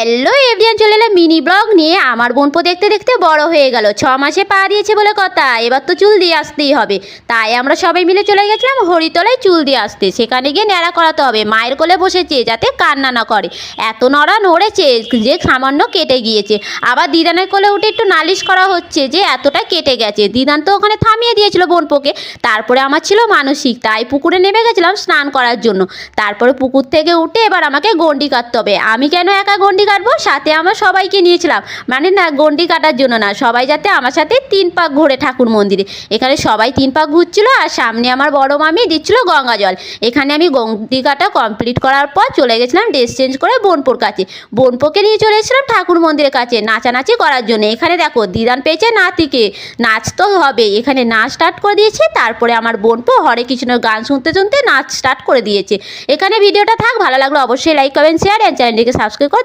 Hello everyone, চলে এলাম mini blog নিয়ে। আমার বোনপো দেখতে দেখতে বড় হয়ে গেল, 6 মাসে পা দিয়েছে বলে কথা। এবার তো চুল দিয়ে আসতেই হবে, তাই আমরা সবাই মিলে চলে গেছিলাম হরিতলায় চুল দিয়ে আসতে। সেখানে গিয়ে ন্যাড়া করাতে হবে। মায়ের কোলে বসেছে যাতে কান্না না করে, এত নড়া নড়েছে যে সামান্য কেটে গিয়েছে। আবার দিদানের কোলে উঠে একটু নালিশ করা হচ্ছে যে এতটা কেটে গেছে। দিদান তো ওখানে থামিয়ে দিয়েছিল বোনপোকে। তারপরে আমার ছিল মানসিক, তাই পুকুরে নেমে গেছিলাম স্নান করার জন্য। তারপরে পুকুর থেকে উঠে এবার আমাকে গন্ডি কাটতে হবে। আমি কেন একা গন্ডি কাটবো, সাথে আমার সবাইকে নিয়েছিলাম। মানে না, গন্ডি কাটার জন্য না, সবাই যাতে আমার সাথে 3 পাক ঘোরে ঠাকুর মন্দিরে। এখানে সবাই 3 পাক ঘুরছিল, আর সামনে আমার বড় মামি দিচ্ছিল গঙ্গা জল। এখানে আমি গন্ডি কাটা কমপ্লিট করার পর চলে গেছিলাম ড্রেস চেঞ্জ করে বোনপোর কাছে। বোনপোকে নিয়ে চলে এসেছিলাম ঠাকুর মন্দিরের কাছে নাচানাচি করার জন্য। এখানে দেখো দিদান পেয়েছে নাতিকে, নাচ তো হবে। এখানে নাচ স্টার্ট করে দিয়েছে। তারপরে আমার বোনপো হরে কৃষ্ণের গান শুনতে শুনতে নাচ স্টার্ট করে দিয়েছে। এখানে ভিডিওটা থাক, ভালো লাগলো অবশ্যই লাইক কমেন্ট শেয়ার, এন্ড চ্যানেলটিকে সাবস্ক্রাইব করে